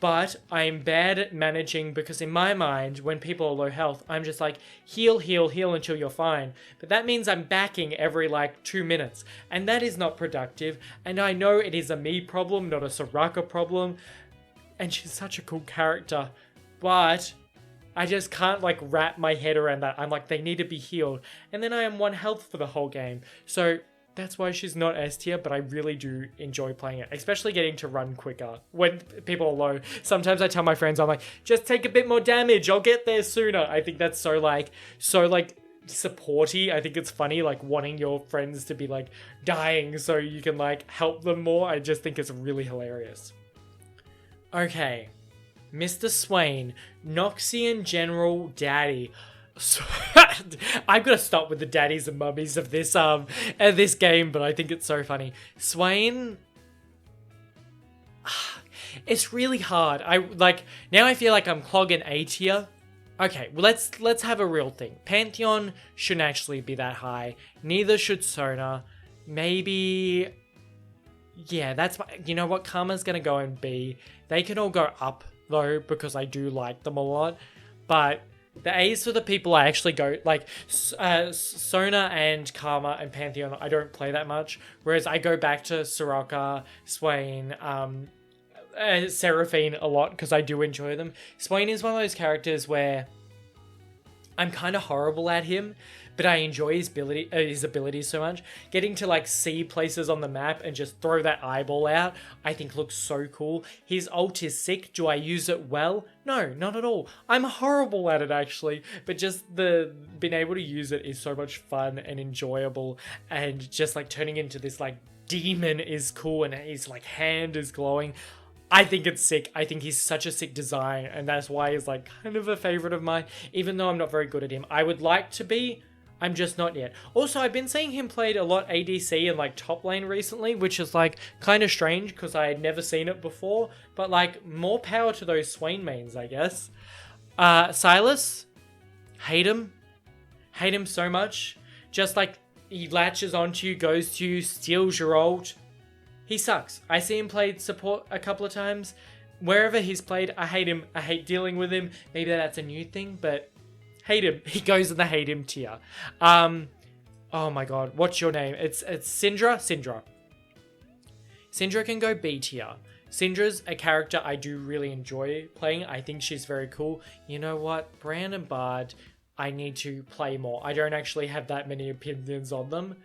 but I'm bad at managing because in my mind, when people are low health, I'm just like heal, heal, heal until you're fine. But that means I'm backing every like 2 minutes, and that is not productive. And I know it is a me problem, not a Soraka problem. And she's such a cool character, but I just can't like wrap my head around that. I'm like, they need to be healed. And then I am 1 health for the whole game. So that's why she's not S tier, but I really do enjoy playing it, especially getting to run quicker when people are low. Sometimes I tell my friends, I'm like, just take a bit more damage. I'll get there sooner. I think that's so supporty. I think it's funny, like wanting your friends to be like dying so you can like help them more. I just think it's really hilarious. Okay, Mr. Swain, Noxian General Daddy. So, I'm gonna stop with the daddies and mummies of this game, but I think it's so funny. Swain, it's really hard. Now I feel like I'm clogging A tier. Okay, well let's have a real thing. Pantheon shouldn't actually be that high. Neither should Sona. Maybe. Yeah, that's you know what? Karma's gonna go in B. They can all go up though because I do like them a lot. But the A's for the people I actually go like Sona and Karma and Pantheon. I don't play that much. Whereas I go back to Soraka, Swain, Seraphine a lot because I do enjoy them. Swain is one of those characters where I'm kind of horrible at him, but I enjoy his abilities so much. Getting to like see places on the map and just throw that eyeball out, I think looks so cool. His ult is sick. Do I use it well? No, not at all. I'm horrible at it actually, but just being able to use it is so much fun and enjoyable, and just like turning into this like demon is cool, and his like hand is glowing. I think it's sick. I think he's such a sick design, and that's why he's like kind of a favorite of mine, even though I'm not very good at him. I would like to be, I'm just not yet. Also, I've been seeing him played a lot ADC and like top lane recently, which is like kind of strange because I had never seen it before, but like more power to those Swain mains, I guess. Silas, hate him so much. Just like he latches onto you, goes to you, steals your ult. He sucks. I see him played support a couple of times. Wherever he's played, I hate him. I hate dealing with him. Maybe that's a new thing, but hate him. He goes in the hate him tier. Oh my god, what's your name? It's Syndra? Syndra. Syndra can go B tier. Syndra's a character I do really enjoy playing. I think she's very cool. You know what? Bran and Bard, I need to play more. I don't actually have that many opinions on them.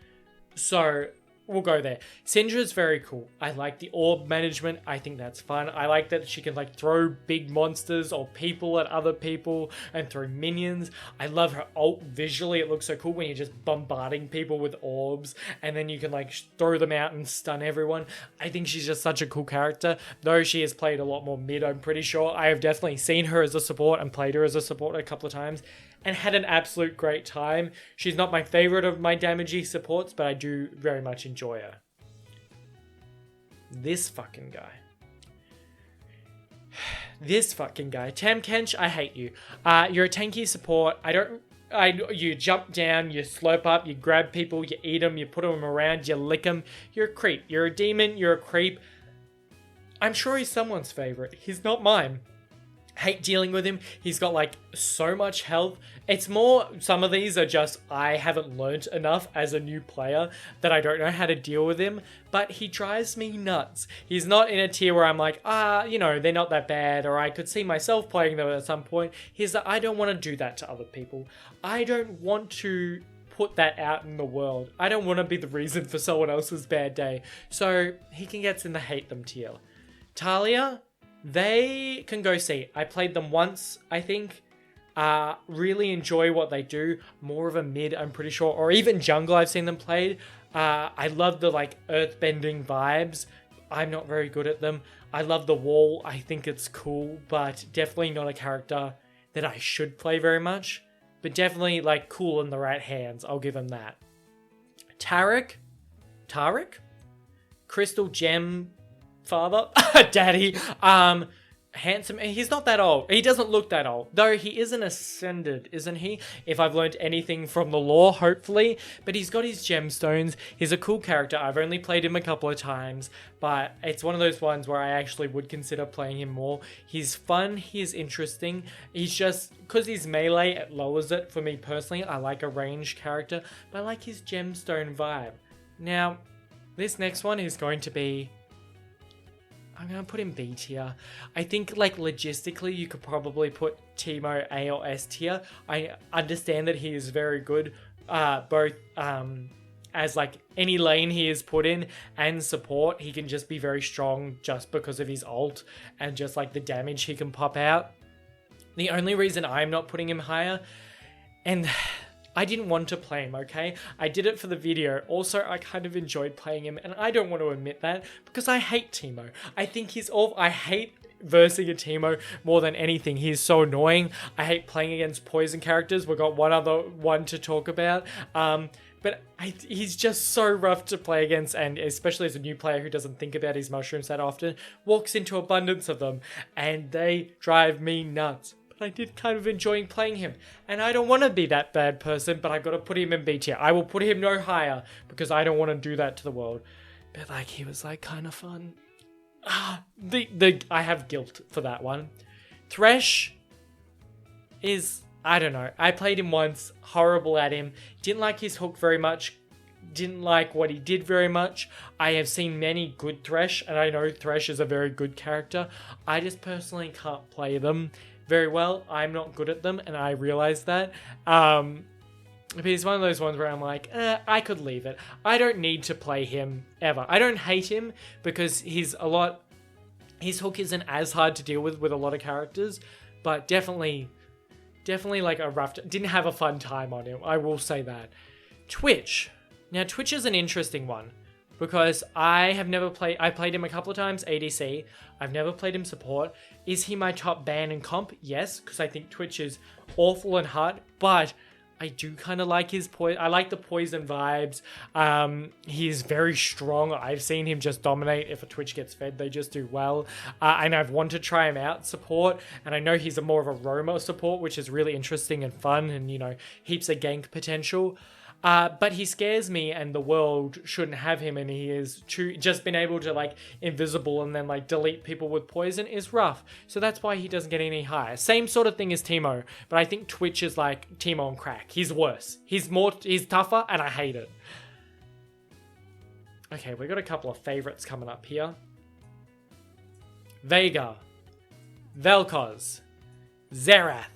So we'll go there. Syndra's very cool. I like the orb management. I think that's fun. I like that she can like throw big monsters or people at other people and throw minions. I love her ult visually. It looks so cool when you're just bombarding people with orbs and then you can like throw them out and stun everyone. I think she's just such a cool character. Though she has played a lot more mid, I'm pretty sure. I have definitely seen her as a support and played her as a support a couple of times and had an absolute great time. She's not my favorite of my damagey supports, but I do very much enjoy her. This fucking guy. Tam Kench, I hate you. You're a tanky support. You jump down, you slurp up, you grab people, you eat them, you put them around, you lick them. You're a creep. You're a demon, you're a creep. I'm sure he's someone's favorite. He's not mine. Hate dealing with him. He's got like so much health. It's more, some of these are just, I haven't learnt enough as a new player that I don't know how to deal with him, but he drives me nuts. He's not in a tier where I'm like, you know, they're not that bad, or I could see myself playing them at some point. He's that I don't want to do that to other people. I don't want to put that out in the world. I don't want to be the reason for someone else's bad day. So he can get in the hate them tier. Talia, they can go see. I played them once, I think. Really enjoy what they do. More of a mid, I'm pretty sure. Or even jungle, I've seen them played. I love the like earthbending vibes. I'm not very good at them. I love the wall. I think it's cool, but definitely not a character that I should play very much. But definitely like cool in the right hands. I'll give him that. Tarek? Crystal Gem father? Daddy. Handsome. He's not that old. He doesn't look that old. Though he is an ascended, isn't he? If I've learned anything from the lore, hopefully. But he's got his gemstones. He's a cool character. I've only played him a couple of times. But it's one of those ones where I actually would consider playing him more. He's fun. He's interesting. He's just... because he's melee, it lowers it for me personally. I like a ranged character. But I like his gemstone vibe. Now, this next one is going to be... I'm going to put him B tier. I think, like, logistically, you could probably put Teemo A or S tier. I understand that he is very good, both as, like, any lane he is put in and support. He can just be very strong just because of his ult and just, like, the damage he can pop out. The only reason I'm not putting him higher, and... I didn't want to play him, okay? I did it for the video. Also, I kind of enjoyed playing him, and I don't want to admit that because I hate Teemo. I think he's all... I hate versing a Teemo more than anything. He's so annoying. I hate playing against poison characters. We've got one other one to talk about. But he's just so rough to play against, and especially as a new player who doesn't think about his mushrooms that often, walks into abundance of them, and they drive me nuts. I did kind of enjoying playing him. And I don't want to be that bad person, but I've got to put him in B tier. I will put him no higher because I don't want to do that to the world. But like, he was like kind of fun. I have guilt for that one. Thresh is, I don't know. I played him once, horrible at him. Didn't like his hook very much. Didn't like what he did very much. I have seen many good Thresh, and I know Thresh is a very good character. I just personally can't play them very well. I'm not good at them, and I realize that. But he's one of those ones where I'm like, I could leave it. I don't need to play him ever. I don't hate him because his hook isn't as hard to deal with a lot of characters, but definitely like a rough, didn't have a fun time on him. I will say that. Twitch. Now, Twitch is an interesting one because I played him a couple of times ADC. I've never played him support. Is he my top ban in comp? Yes, because I think Twitch is awful and hard, but I do kind of like his poison. I like the poison vibes. He's very strong. I've seen him just dominate. If a Twitch gets fed, they just do well. And I've wanted to try him out support, and I know he's more of a roamer support, which is really interesting and fun, and you know, heaps of gank potential. But he scares me, and the world shouldn't have him, and he is just been able to like invisible and then like delete people with poison is rough. So that's why he doesn't get any higher. Same sort of thing as Teemo, but I think Twitch is like Teemo on crack. He's worse. He's tougher, and I hate it. Okay, we got a couple of favorites coming up here. Veigar, Vel'Koz, Xerath.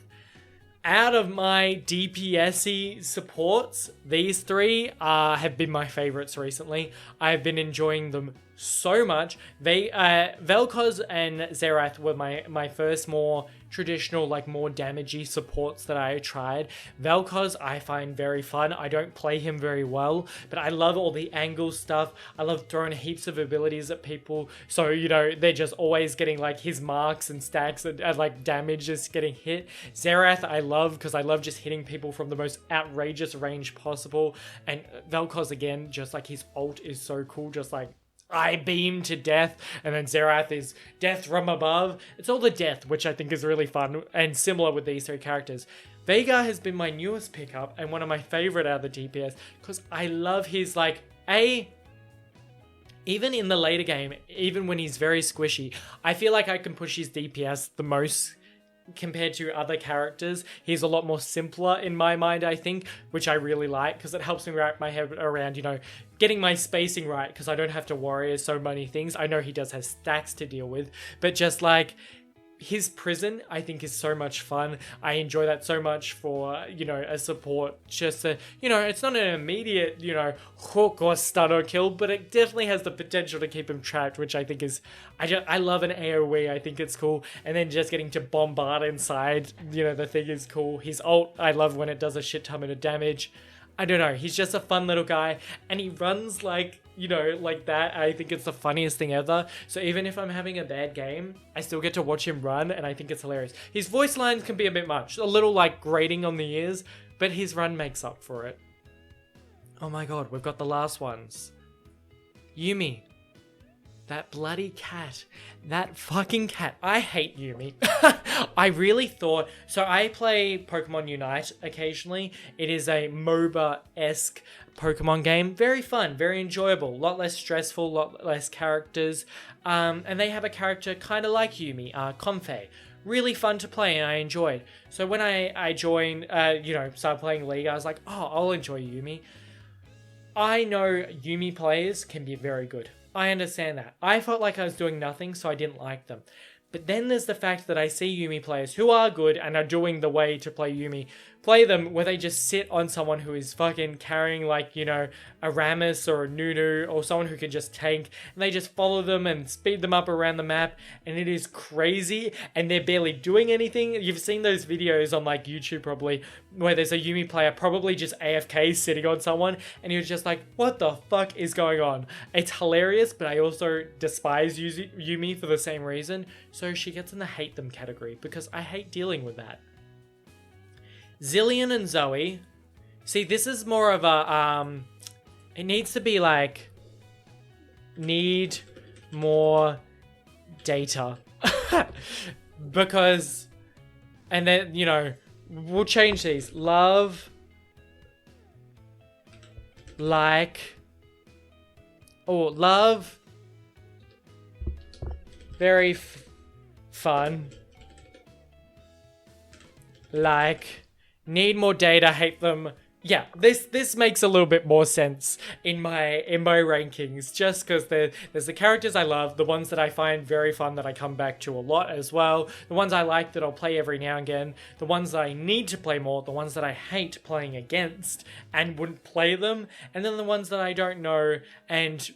Out of my DPS-y supports, these three have been my favorites recently. I've been enjoying them so much. Vel'Koz and Xerath were my first more traditional, like more damagey supports that I tried. Vel'Koz I find very fun. I don't play him very well, but I love all the angle stuff. I love throwing heaps of abilities at people, so you know, they're just always getting like his marks and stacks and like damage just getting hit. Xerath I love because I love just hitting people from the most outrageous range possible, and Vel'Koz again, just like his ult is so cool, just like I beam to death, and then Xerath is death from above. It's all the death, which I think is really fun and similar with these three characters. Veigar has been my newest pickup and one of my favorite out of the DPS because I love his like even in the later game, even when he's very squishy, I feel like I can push his DPS the most compared to other characters, he's a lot more simpler in my mind, I think, which I really like, because it helps me wrap my head around, getting my spacing right, because I don't have to worry so many things. I know he does have stacks to deal with, but just like, his prison, I think, is so much fun. I enjoy that so much for, a support. Just it's not an immediate, hook or stun or kill, but it definitely has the potential to keep him trapped, which I think is, I love an AoE. I think it's cool. And then just getting to bombard inside, the thing is cool. His ult, I love when it does a shit ton of damage. I don't know, he's just a fun little guy, and he runs like that. I think it's the funniest thing ever. So even if I'm having a bad game, I still get to watch him run, and I think it's hilarious. His voice lines can be a bit much, a little grating on the ears, but his run makes up for it. Oh my god, we've got the last ones. Yumi. That bloody cat. That fucking cat. I hate Yumi. I really thought... So I play Pokemon Unite occasionally. It is a MOBA-esque Pokemon game. Very fun, very enjoyable. A lot less stressful, a lot less characters. And they have a character kind of like Yumi, Comfey. Really fun to play, and I enjoyed. So when I joined, started playing League, I was like, oh, I'll enjoy Yumi. I know Yumi players can be very good. I understand that. I felt like I was doing nothing, so I didn't like them. But then there's the fact that I see Yumi players who are good and are doing the way to play Yumi, play them where they just sit on someone who is fucking carrying a Rammus or a Nunu or someone who can just tank, and they just follow them and speed them up around the map, and it is crazy, and they're barely doing anything. You've seen those videos on YouTube probably, where there's a Yumi player probably just AFK sitting on someone, and you're just like, what the fuck is going on? It's hilarious, but I also despise Yumi for the same reason, so she gets in the hate them category, because I hate dealing with that. Zillion and Zoe. See, this is more of a, it needs to be need more data. Because, and then, we'll change these. Love, love, very fun, need more data, hate them. Yeah, this makes a little bit more sense in my rankings, just because there's the characters I love, the ones that I find very fun that I come back to a lot as well, the ones I like that I'll play every now and again, the ones that I need to play more, the ones that I hate playing against and wouldn't play them, and then the ones that I don't know and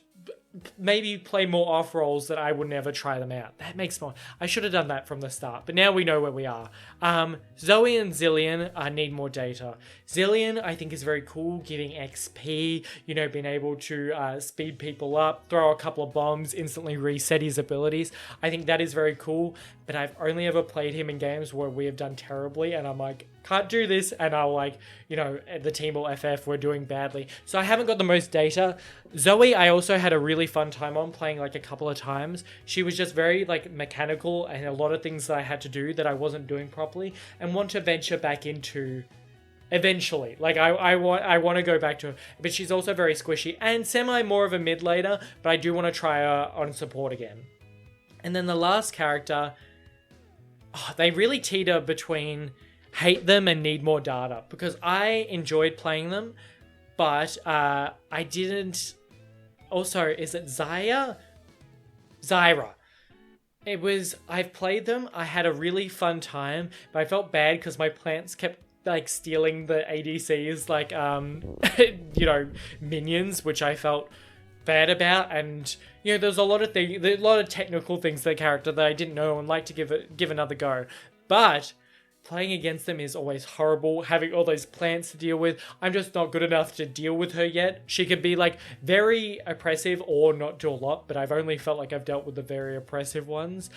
maybe play more off rolls that I would never try them out. That makes more... I should have done that from the start, but now we know where we are. Zoe and Zillion need more data. Zillion, I think, is very cool, giving XP, being able to speed people up, throw a couple of bombs, instantly reset his abilities. I think that is very cool, but I've only ever played him in games where we have done terribly, and I'm like, can't do this, and I'll the team will FF, we're doing badly. So I haven't got the most data. Zoe, I also had a really fun time on playing a couple of times. She was just very mechanical, and a lot of things that I had to do that I wasn't doing properly, and want to venture back into eventually. I want to go back to her, but she's also very squishy and semi more of a mid laner, but I do want to try her on support again. And then the last character, they really teeter between hate them and need more data, because I enjoyed playing them, but I didn't... Also, is it Zyra? I've played them, I had a really fun time, but I felt bad because my plants kept stealing the ADCs, minions, which I felt bad about, and there's a lot of technical things to the character that I didn't know and like to give another go, but playing against them is always horrible, having all those plants to deal with. I'm just not good enough to deal with her yet. She could be very oppressive or not do a lot, but I've only felt like I've dealt with the very oppressive ones.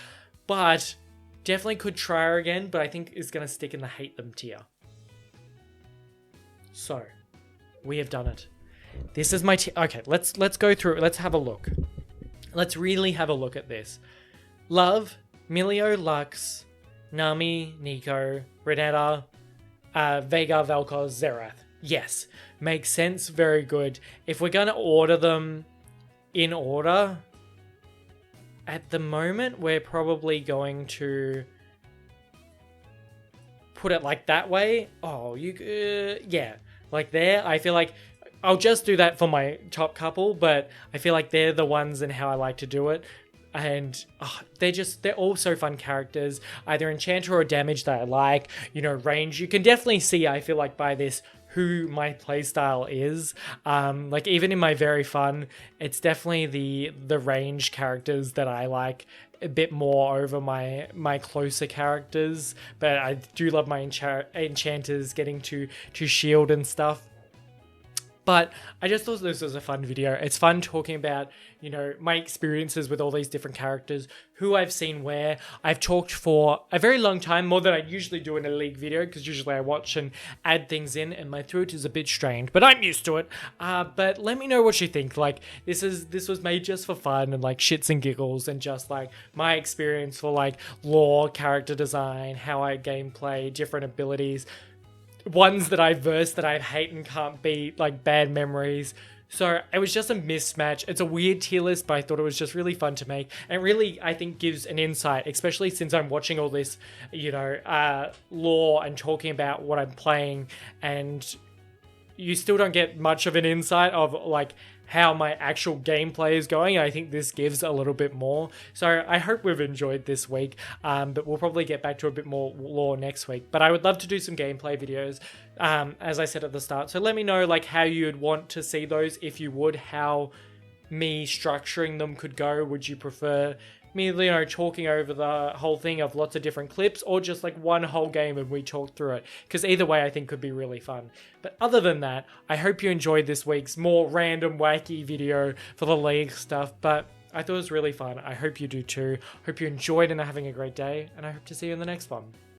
But definitely could try her again, but I think is going to stick in the hate them tier. So, we have done it. This is my okay, let's go through it. Let's have a look. Let's really have a look at this. Love, Milio, Lux, Nami, Nico, Renetta, Veigar, Vel'Koz, Xerath. Yes, makes sense, very good. If we're going to order them in order, at the moment we're probably going to put it like that way, oh, yeah, like there, I feel like I'll just do that for my top couple, but I feel like they're the ones and how I like to do it. And they're all so fun characters, either enchanter or damage that I like, range. You can definitely see, I feel like, by this, who my playstyle is. Like even in my very fun, it's definitely the range characters that I like a bit more over my closer characters. But I do love my enchanters getting to shield and stuff. But I just thought this was a fun video. It's fun talking about, my experiences with all these different characters, who I've seen where. I've talked for a very long time, more than I usually do in a League video, because usually I watch and add things in, and my throat is a bit strained, but I'm used to it. But let me know what you think. Like, this was made just for fun and like shits and giggles, and just like my experience for like lore, character design, how I gameplay, different abilities. Ones that I versed that I hate and can't beat, like bad memories. So it was just a mismatch. It's a weird tier list, but I thought it was just really fun to make. And really, I think gives an insight, especially since I'm watching all this, lore and talking about what I'm playing. And you still don't get much of an insight of like how my actual gameplay is going. I think this gives a little bit more. So I hope we've enjoyed this week, but we'll probably get back to a bit more lore next week. But I would love to do some gameplay videos, as I said at the start. So let me know like how you'd want to see those, if you would, how me structuring them could go. Would you prefer me, talking over the whole thing of lots of different clips, or just like one whole game and we talk through it? Because either way I think could be really fun. But other than that, I hope you enjoyed this week's more random wacky video for the League stuff, but I thought it was really fun. I hope you do too. Hope you enjoyed and are having a great day, and I hope to see you in the next one.